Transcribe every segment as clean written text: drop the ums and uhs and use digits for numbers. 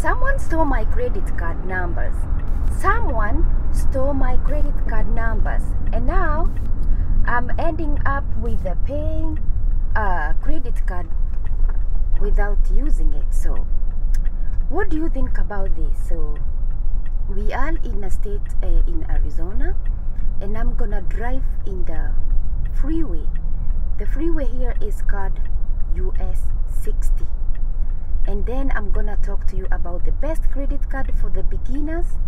Someone stole my credit card numbers. Someone stole my credit card numbers, and now I'm ending up with paying a credit card without using it. So what do you think about this? So we are in a state in Arizona, and I'm gonna drive in the freeway. The freeway here is called US 60. And then I'm gonna talk to you about the best credit card for the beginners.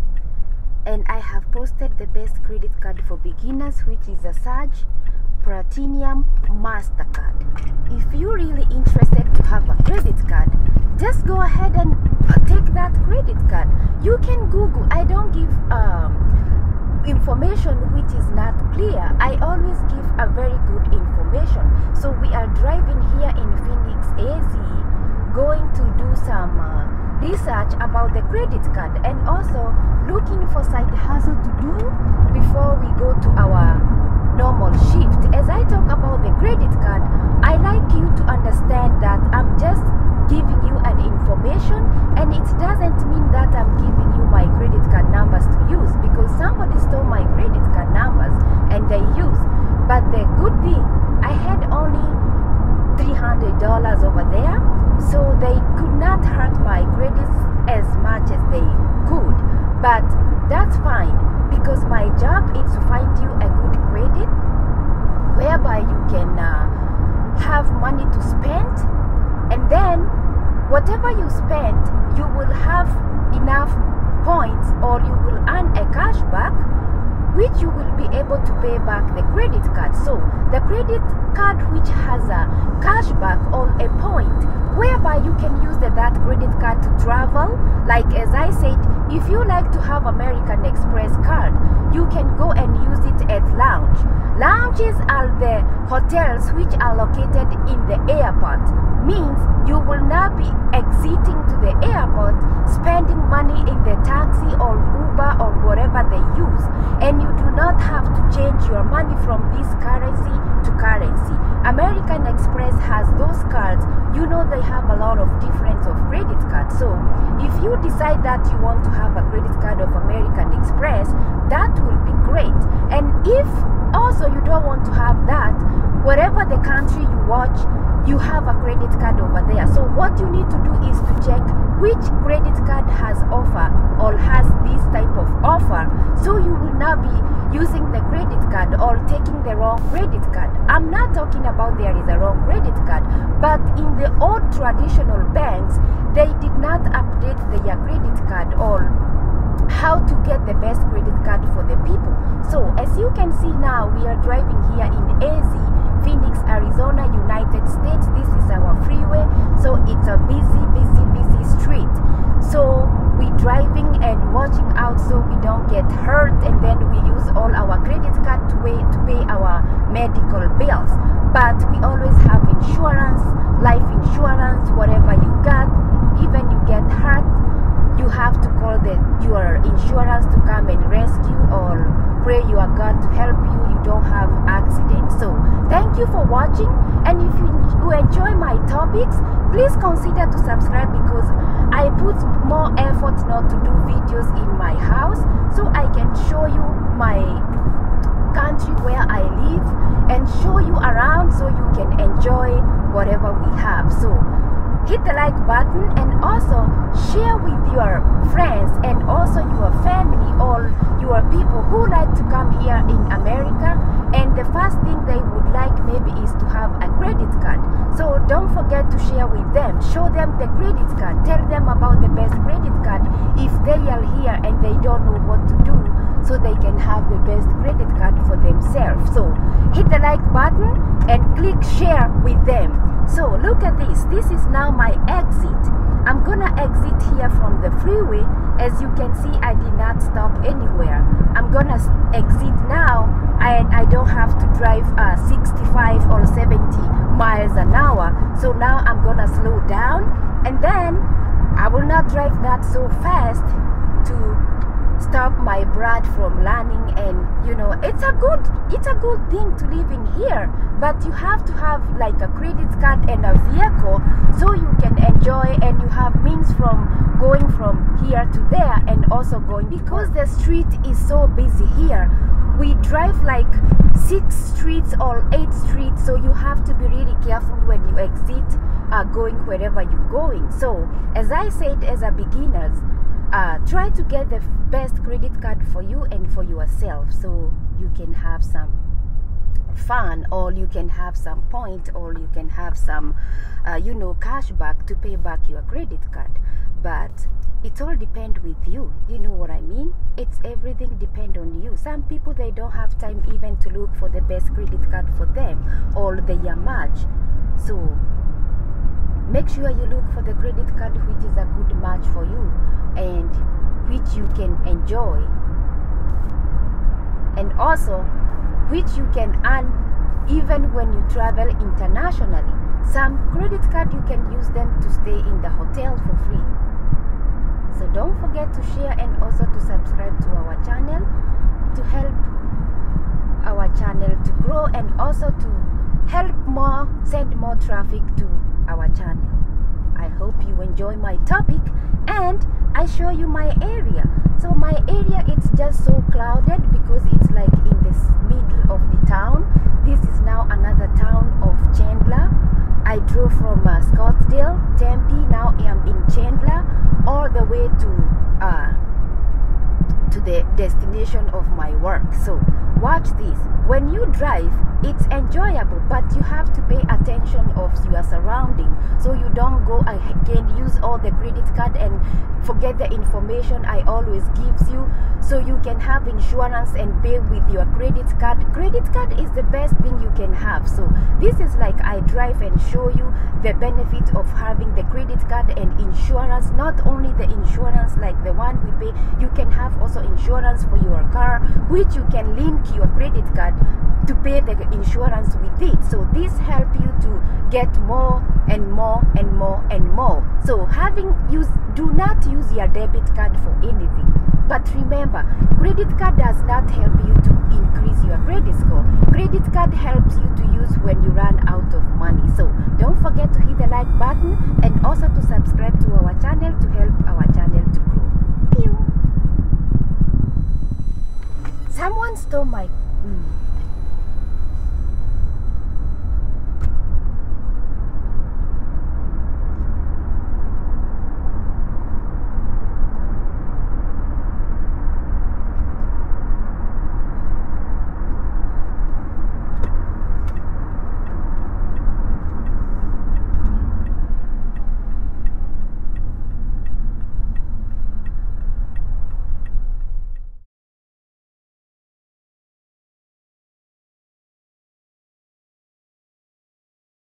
And I have posted the best credit card for beginners, which is a Surge Platinum MasterCard. If you're really interested to have a credit card, just go ahead and take that credit card. You can Google. I don't give information which is not clear. I always give a very good information. So we are driving here in Phoenix, AZ, going to do some research about the credit card, and also looking for side hustle to do before we go to our normal shift. As I talk about the credit card, I like you to understand that I'm just giving you an information, and it doesn't mean that I'm giving you my credit card numbers to use, because somebody stole my credit card numbers and they use. But the good thing, I had only $300 over there, so they could not hurt my credits as much as they could. But that's fine, because my job is to find you a good credit whereby you can have money to spend, and then whatever you spend, you will have enough points, or you will earn a cashback, which you will be able to pay back the credit card. So the credit card which has a cashback or a point whereby you can use that credit card to travel, like as I said, if you like to have American Express card, you can go and use it at lounge. Lounges are the hotels which are located in the airport. Means you will not be exiting to the airport, spending money in the taxi or Uber or whatever they use, and you do not have to change your money from this currency to currency. American Express has those cards. You know, they have a lot of difference of credit cards. So if you decide that you want to have a credit card of American Express, that will be great. And if also you don't want to have that, whatever the country you watch, you have a credit card over there. So what you need to do is to check which credit card has offer or has this type of offer, so you will not be using the credit card or taking the wrong credit card. I'm not talking about there is a wrong credit card, but in the old traditional banks, they did not update their credit card or how to get the best credit card for the people. So as you can see now, we are driving here in AZ, Phoenix, Arizona, United States. This is our freeway, so it's a busy street. So we driving and watching out so we don't get hurt, and then we use all our credit card to pay our medical bills. But we always have insurance, life insurance, whatever you got. Even you get hurt, you have to call your insurance to come and rescue, or pray your God to help you. You don't have accidents. So thank you for watching, and if you enjoy my topics, please consider to subscribe, because I put more effort not to do videos in my house, so I can show you my country where I live and show you around so you can enjoy whatever we have. So hit the like button, and also share with your friends and also your family or your people who like to come here in America, and the first thing they would like maybe is to have a credit card. So don't forget to share with them, show them the credit card, tell them about the best credit card if they are here and they don't know what to do, so they can have the best credit card for themselves. So hit the like button and click share with them. So look at this. This is now my exit. I'm gonna exit here from the freeway. As you can see, I did not stop anywhere. I'm gonna exit now, and I don't have to drive 65 or 70 miles an hour. So now I'm gonna slow down, and then I will not drive that so fast to stop my blood from running. And you know, it's a good thing to live in here, but you have to have like a credit card and a vehicle so you can enjoy, and you have means from going from here to there and also going, because the street is so busy here. We drive like 6 streets or 8 streets, so you have to be really careful when you exit going wherever you're going. So as I said, as a beginners, try to get the best credit card for you and for yourself, so you can have some fun, or you can have some point, or you can have some you know, cash back to pay back your credit card. But it all depends with you, you know what I mean? It's everything depend on you. Some people, they don't have time even to look for the best credit card for them or their match. So make sure you look for the credit card which is a good match for you and which you can enjoy, and also which you can earn even when you travel internationally. Some credit card, you can use them to stay in the hotel for free. So don't forget to share and also to subscribe to our channel to help our channel to grow, and also to help send more traffic to our channel. I hope you enjoy my topic, and I show you my area. So my area, it's just so crowded because it's like in this middle of the town. This is now another town of Chandler. I drove from Scottsdale, Tempe. Now I am in Chandler, all the way to the destination of my work. So watch this. When you drive, it's enjoyable, but you have to pay attention of your surrounding, so you don't go again use all the credit card and forget the information I always gives you, so you can have insurance and pay with your credit card. Credit card is the best thing you can have. So this is like I drive and show you the benefit of having the credit card and insurance. Not only the insurance like the one we pay, you can have also insurance for your car, which you can link your credit card to pay the insurance with it. So this help you to get more and more and more and more. So do not use your debit card for anything. But remember, credit card does not help you to increase your credit score. Credit card helps you to use when you run out of money. So don't forget to hit the like button and also to subscribe to our channel to help our channel to grow. Pew! Someone stole my